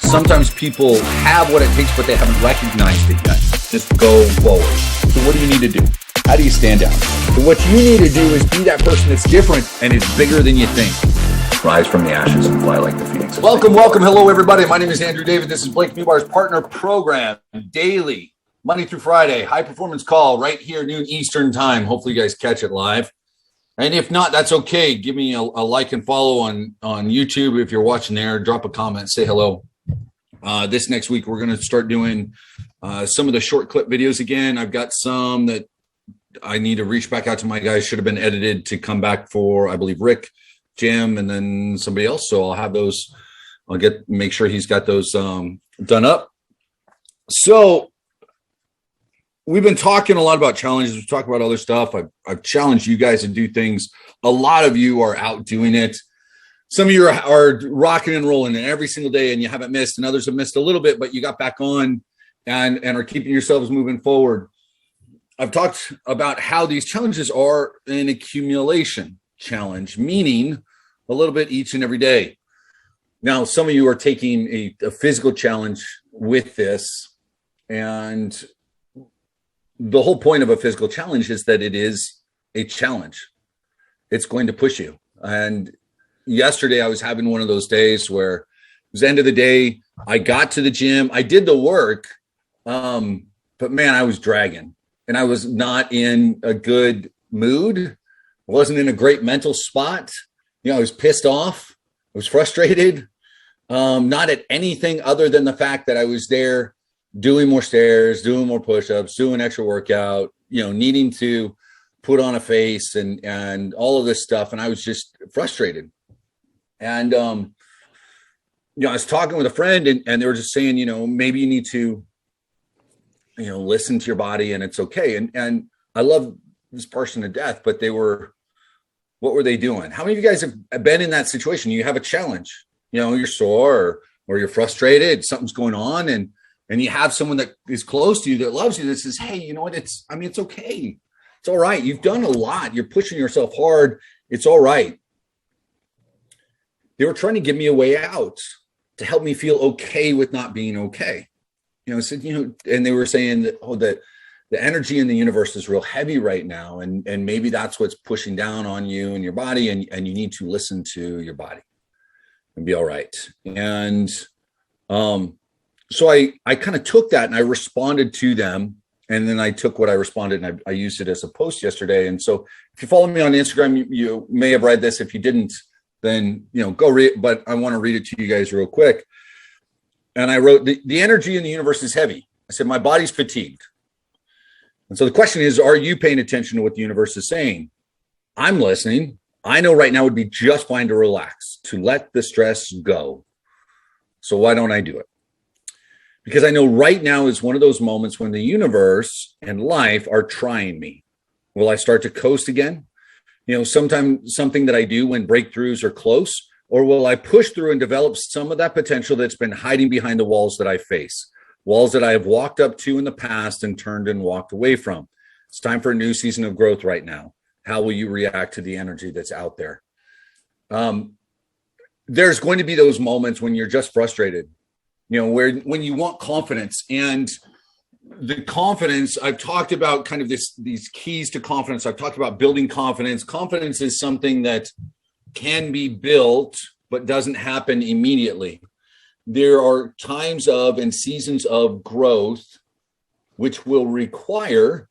sometimes people have what it takes, but they haven't recognized it yet. Just go forward. So what do you need to do? How do you stand out? So what you need to do is be that person that's different and is bigger than you think. Rise from the ashes and fly like the phoenix. Welcome. Hello, everybody. My name is Andrew David. This is Blake Newbar's partner program, daily, Monday through Friday, high performance call right here, noon Eastern time. Hopefully you guys catch it live. And if not, that's okay. Give me a like and follow on YouTube. If you're watching there, drop a comment, say hello. This next week, we're going to start doing some of the short clip videos again. I've got some that I need to reach back out to my guys. Should have been edited to come back for, I believe, Rick, Jim, and then somebody else. So I'll have those. I'll make sure he's got those done up. So we've been talking a lot about challenges. We talk about other stuff. I've challenged you guys to do things. A lot of you are out doing it. Some of you are rocking and rolling every single day, and you haven't missed, and others have missed a little bit, but you got back on and are keeping yourselves moving forward. I've talked about how these challenges are an accumulation challenge, meaning a little bit each and every day. Now, some of you are taking a physical challenge with this, and the whole point of a physical challenge is that it is a challenge. It's going to push you. And yesterday I was having one of those days where it was the end of the day. I got to the gym. I did the work, but man, I was dragging and I was not in a good mood. I wasn't in a great mental spot. I was pissed off. I was frustrated, not at anything other than the fact that I was there doing more stairs, doing more push-ups, doing extra workout, needing to put on a face and all of this stuff. And I was just frustrated. And, I was talking with a friend and they were just saying, maybe you need to, listen to your body and it's okay. And I love this person to death, but what were they doing? How many of you guys have been in that situation? You have a challenge, you're sore or you're frustrated, something's going on and you have someone that is close to you that loves you that says, hey, you know what? It's okay. It's all right. You've done a lot. You're pushing yourself hard. It's all right. They were trying to give me a way out to help me feel okay with not being okay. And they were saying that, the energy in the universe is real heavy right now. And maybe that's what's pushing down on you and your body. And you need to listen to your body and be all right. And, so I kind of took that and I responded to them. And then I took what I responded and I used it as a post yesterday. And so if you follow me on Instagram, you may have read this. If you didn't, then, go read it. But I want to read it to you guys real quick. And I wrote, the energy in the universe is heavy. I said, my body's fatigued. And so the question is, are you paying attention to what the universe is saying? I'm listening. I know right now would be just fine to relax, to let the stress go. So why don't I do it? Because I know right now is one of those moments when the universe and life are trying me. Will I start to coast again? Sometimes something that I do when breakthroughs are close, or will I push through and develop some of that potential that's been hiding behind the walls that I face, walls that I have walked up to in the past and turned and walked away from? It's time for a new season of growth right now. How will you react to the energy that's out there? There's going to be those moments when you're just frustrated. When you want confidence, and the confidence, I've talked about kind of these keys to confidence. I've talked about building confidence. Confidence is something that can be built, but doesn't happen immediately. There are times of and seasons of growth, which will require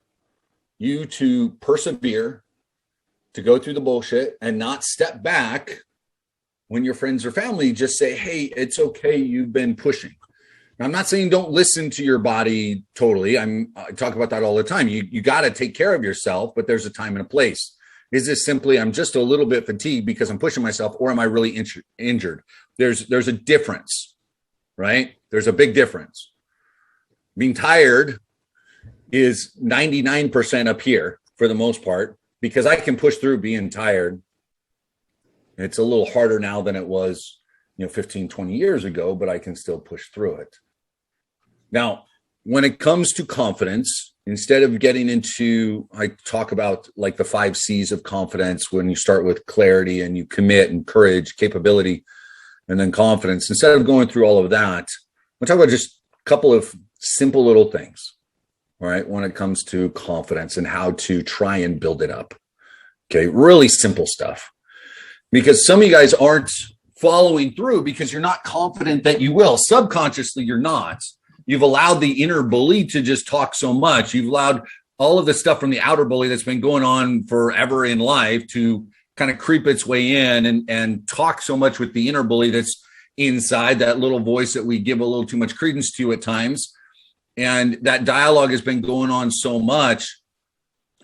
you to persevere, to go through the bullshit and not step back when your friends or family just say, hey, it's okay, you've been pushing. Now, I'm not saying don't listen to your body totally. I talk about that all the time. You got to take care of yourself, but there's a time and a place. Is this simply, I'm just a little bit fatigued because I'm pushing myself, or am I really injured? There's a difference, right? There's a big difference. Being tired is 99% up here for the most part, because I can push through being tired. It's a little harder now than it was, 15, 20 years ago, but I can still push through it. Now, when it comes to confidence, instead of getting into, I talk about like the 5 C's of confidence, when you start with clarity and you commit and courage, capability, and then confidence. Instead of going through all of that, We'll talk about just a couple of simple little things, all right, when it comes to confidence and how to try and build it up. Okay, really simple stuff. Because some of you guys aren't following through because you're not confident that you will. Subconsciously, you're not. You've allowed the inner bully to just talk so much. You've allowed all of the stuff from the outer bully that's been going on forever in life to kind of creep its way in and talk so much with the inner bully that's inside, that little voice that we give a little too much credence to at times. And that dialogue has been going on so much,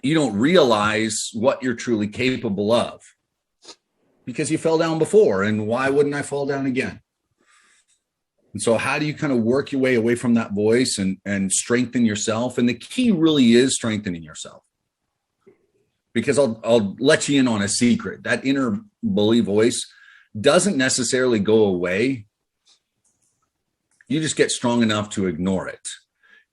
you don't realize what you're truly capable of because you fell down before. And why wouldn't I fall down again? And so how do you kind of work your way away from that voice and strengthen yourself? And the key really is strengthening yourself. Because I'll let you in on a secret. That inner bully voice doesn't necessarily go away. You just get strong enough to ignore it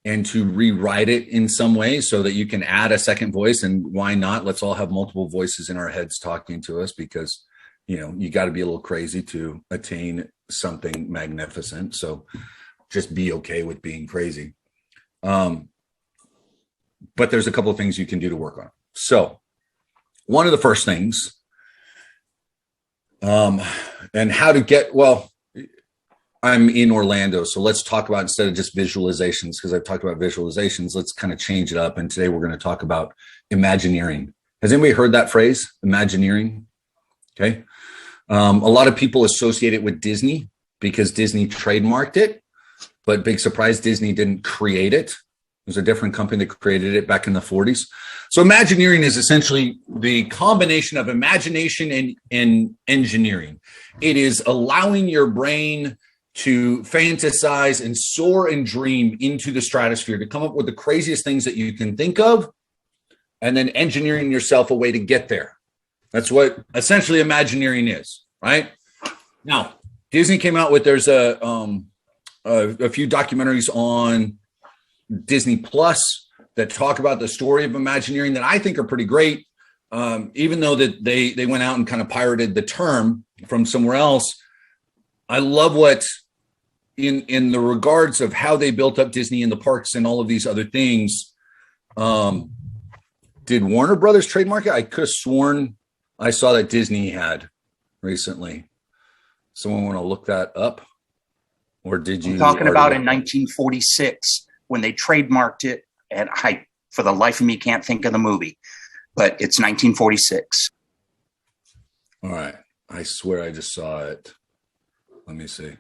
and to rewrite it in some way so that you can add a second voice. And why not? Let's all have multiple voices in our heads talking to us because, you got to be a little crazy to attain something magnificent. So just be okay with being crazy. But there's a couple of things you can do to work on. So one of the first things, and how to get, I'm in Orlando, so let's talk about, instead of just visualizations, because I've talked about visualizations, let's kind of change it up. And today we're going to talk about Imagineering. Has anybody heard that phrase, Imagineering? Okay. A lot of people associate it with Disney because Disney trademarked it, but big surprise, Disney didn't create it. It was a different company that created it back in the 40s. So Imagineering is essentially the combination of imagination and engineering. It is allowing your brain to fantasize and soar and dream into the stratosphere, to come up with the craziest things that you can think of, and then engineering yourself a way to get there. That's what essentially Imagineering is, right? Now, Disney came out with, there's a few documentaries on Disney Plus that talk about the story of Imagineering that I think are pretty great. Even though that they went out and kind of pirated the term from somewhere else, I love what in the regards of how they built up Disney and the parks and all of these other things. Did Warner Brothers trademark it? I could have sworn I saw that Disney had recently. Someone want to look that up? Or did you? I'm talking about in 1946 when they trademarked it, and I, for the life of me, can't think of the movie, but it's 1946. All right. I swear I just saw it. Let me see.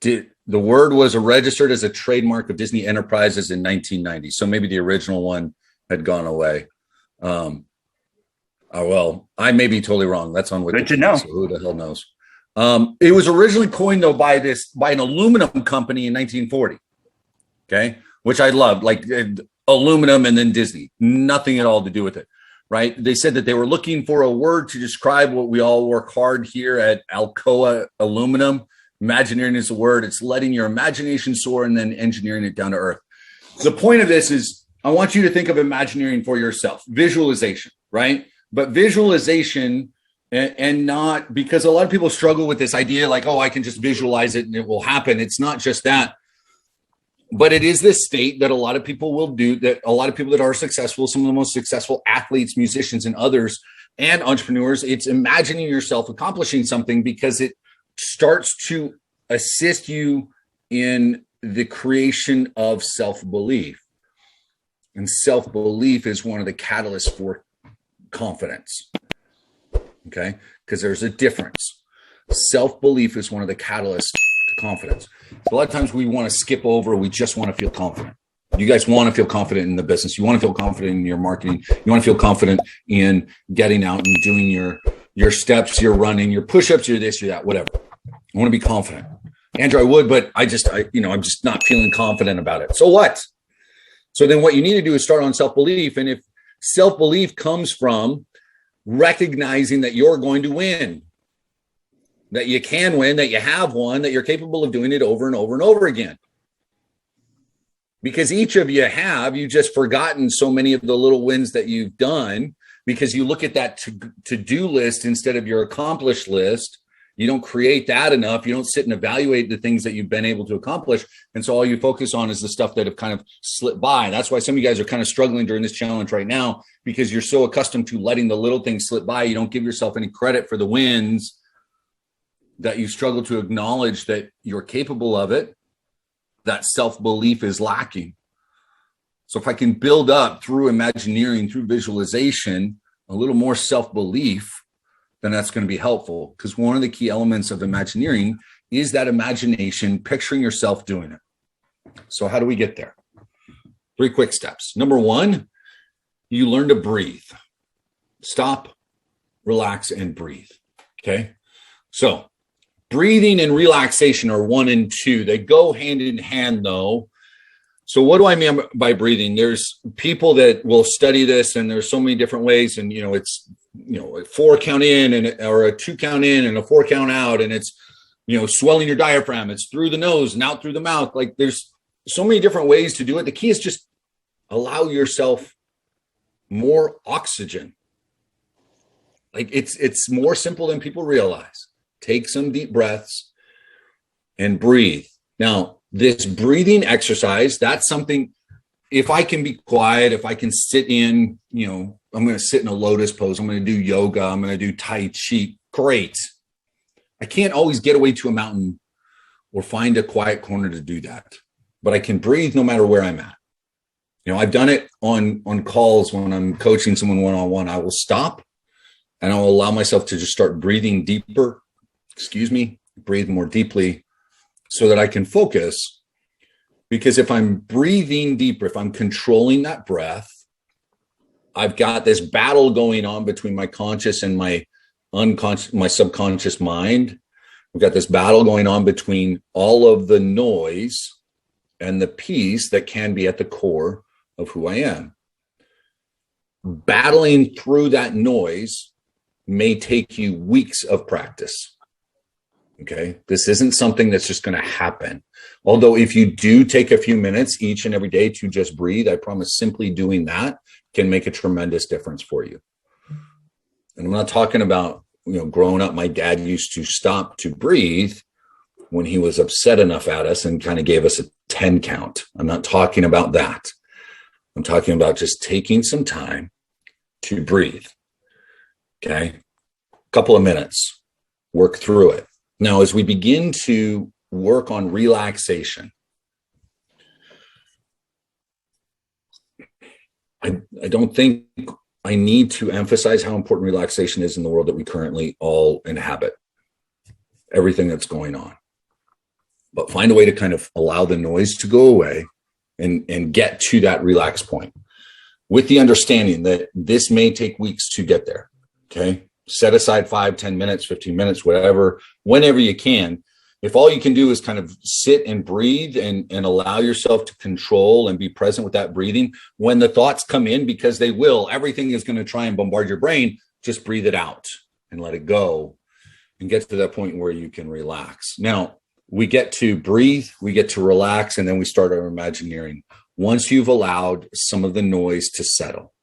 The word was registered as a trademark of Disney Enterprises in 1990. So maybe the original one had gone away. I may be totally wrong. That's on Wikipedia. Good to know. So who the hell knows? It was originally coined though by an aluminum company in 1940. Okay, which I loved, like aluminum and then Disney. Nothing at all to do with it, right? They said that they were looking for a word to describe what we all work hard here at Alcoa Aluminum. Imagineering is the word. It's letting your imagination soar and then engineering it down to earth. The point of this is I want you to think of Imagineering for yourself. Visualization, right? But visualization and not, because a lot of people struggle with this idea like, oh, I can just visualize it and it will happen. It's not just that. But it is this state that a lot of people will do, that a lot of people that are successful, some of the most successful athletes, musicians, and others, and entrepreneurs, it's imagining yourself accomplishing something because it starts to assist you in the creation of self-belief. And self-belief is one of the catalysts for confidence. Okay? Because there's a difference. Self-belief is one of the catalysts to confidence. So a lot of times we want to skip over, we just want to feel confident. You guys want to feel confident in the business. You want to feel confident in your marketing. You want to feel confident in getting out and doing your steps, your running, your push-ups, your this, your that, whatever. I want to be confident. Andrew, I would, but I'm just not feeling confident about it. So what? So then what you need to do is start on self-belief. And if self-belief comes from recognizing that you're going to win, that you can win, that you have won, that you're capable of doing it over and over and over again. Because each of you you've just forgotten so many of the little wins that you've done because you look at that to-do list instead of your accomplished list. You don't create that enough. You don't sit and evaluate the things that you've been able to accomplish. And so all you focus on is the stuff that have kind of slipped by. That's why some of you guys are kind of struggling during this challenge right now, because you're so accustomed to letting the little things slip by. You don't give yourself any credit for the wins, that you struggle to acknowledge that you're capable of it. That self-belief is lacking. So if I can build up through Imagineering, through visualization, a little more self-belief, then that's going to be helpful. Because one of the key elements of Imagineering is that imagination, picturing yourself doing it. So how do we get there? 3 quick steps. Number 1, you learn to breathe. Stop, relax, and breathe. Okay? So breathing and relaxation are 1 and 2. They go hand in hand, though. So what do I mean by breathing? There's people that will study this, and there's so many different ways. And, it's, a 4 count in or a 2 count in and a 4 count out. And it's, swelling your diaphragm. It's through the nose and out through the mouth. Like, there's so many different ways to do it. The key is just allow yourself more oxygen. Like, it's more simple than people realize. Take some deep breaths and breathe. Now, this breathing exercise, that's something, if I can be quiet, if I can sit in, I'm going to sit in a lotus pose, I'm going to do yoga, I'm going to do Tai Chi, great. I can't always get away to a mountain or find a quiet corner to do that, but I can breathe no matter where I'm at. I've done it on calls when I'm coaching someone one-on-one. I will stop and I'll allow myself to just start breathing deeper, breathe more deeply, so that I can focus. Because if I'm breathing deeper, if I'm controlling that breath, I've got this battle going on between my conscious and my unconscious, my subconscious mind. We've got this battle going on between all of the noise and the peace that can be at the core of who I am. Battling through that noise may take you weeks of practice. Okay, this isn't something that's just going to happen. Although if you do take a few minutes each and every day to just breathe, I promise simply doing that can make a tremendous difference for you. And I'm not talking about, growing up, my dad used to stop to breathe when he was upset enough at us and kind of gave us a 10 count. I'm not talking about that. I'm talking about just taking some time to breathe. Okay, a couple of minutes, work through it. Now, as we begin to work on relaxation, I don't think I need to emphasize how important relaxation is in the world that we currently all inhabit, everything that's going on. But find a way to kind of allow the noise to go away and get to that relaxed point, with the understanding that this may take weeks to get there. Okay. Set aside 5, 10 minutes, 15 minutes, whatever, whenever you can. If all you can do is kind of sit and breathe and allow yourself to control and be present with that breathing, when the thoughts come in, because they will, everything is going to try and bombard your brain, just breathe it out and let it go and get to that point where you can relax. Now, we get to breathe, we get to relax, and then we start our Imagineering. Once you've allowed some of the noise to settle.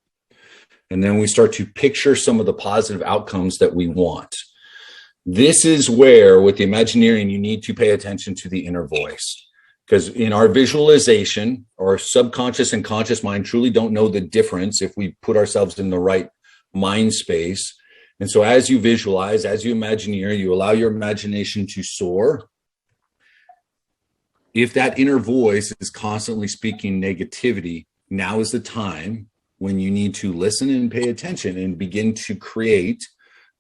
And then we start to picture some of the positive outcomes that we want. This is where, with the Imagineering, you need to pay attention to the inner voice. Because in our visualization, our subconscious and conscious mind truly don't know the difference if we put ourselves in the right mind space. And so as you visualize, as you Imagineer, you allow your imagination to soar. If that inner voice is constantly speaking negativity, now is the time when you need to listen and pay attention and begin to create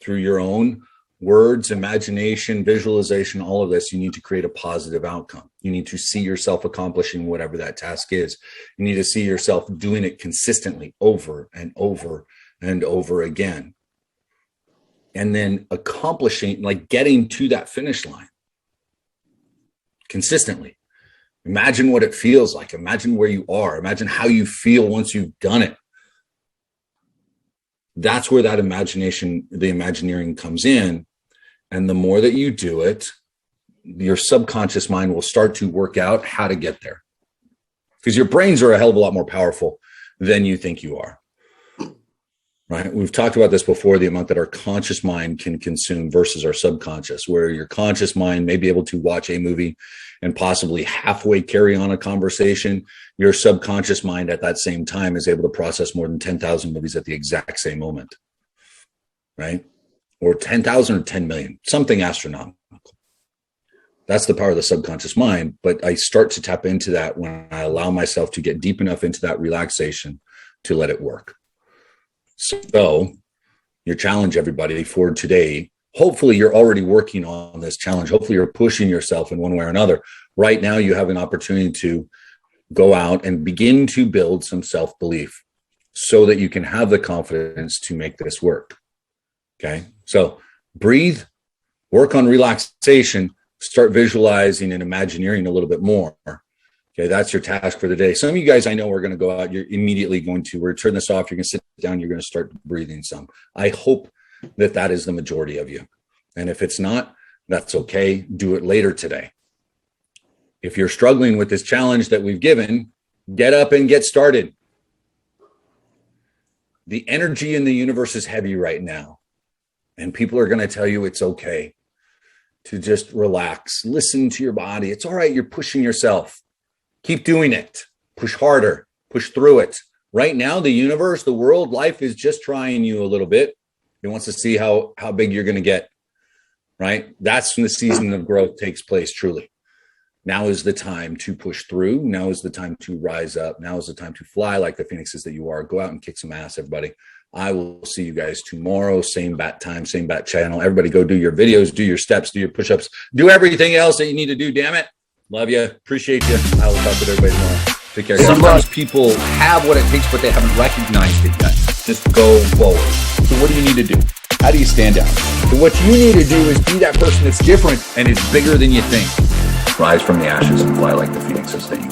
through your own words, imagination, visualization, all of this. You need to create a positive outcome. You need to see yourself accomplishing whatever that task is. You need to see yourself doing it consistently over and over and over again. And then accomplishing, like getting to that finish line consistently. Imagine what it feels like. Imagine where you are. Imagine how you feel once you've done it. That's where that imagination, the Imagineering comes in. And the more that you do it, your subconscious mind will start to work out how to get there. Because your brains are a hell of a lot more powerful than you think you are. right? We've talked about this before, the amount that our conscious mind can consume versus our subconscious, where your conscious mind may be able to watch a movie and possibly halfway carry on a conversation. Your subconscious mind at that same time is able to process more than 10,000 movies at the exact same moment, right? Or 10,000 or 10 million, something astronomical. That's the power of the subconscious mind. But I start to tap into that when I allow myself to get deep enough into that relaxation to let it work. So your challenge, everybody, for today, hopefully you're already working on this challenge. Hopefully you're pushing yourself in one way or another. Right now, you have an opportunity to go out and begin to build some self-belief so that you can have the confidence to make this work. Okay. So breathe, work on relaxation, start visualizing and imagineering a little bit more. Okay. That's your task for the day. Some of you guys I know are going to go out. You're immediately going to turn this off. You're going to sit down. You're going to start breathing some. I hope that that is the majority of you. And if it's not, that's okay. Do it later today. If you're struggling with this challenge that we've given, get up and get started. The energy in the universe is heavy right now. And people are going to tell you it's okay to just relax. Listen to your body. It's all right. You're pushing yourself. Keep doing it. Push harder. Push through it. Right now, the universe, the world, life is just trying you a little bit. It wants to see how big you're going to get, right? That's when the season of growth takes place, truly. Now is the time to push through. Now is the time to rise up. Now is the time to fly like the phoenixes that you are. Go out and kick some ass, everybody. I will see you guys tomorrow. Same bat time, same bat channel. Everybody go do your videos, do your steps, do your push-ups, do everything else that you need to do, damn it. Love you. Appreciate you. I will talk with everybody tomorrow. Take care. Sometimes people have what it takes, but they haven't recognized it yet. Just go forward. So what do you need to do? How do you stand out? So what you need to do is be that person that's different and is bigger than you think. Rise from the ashes and fly like the phoenixes that you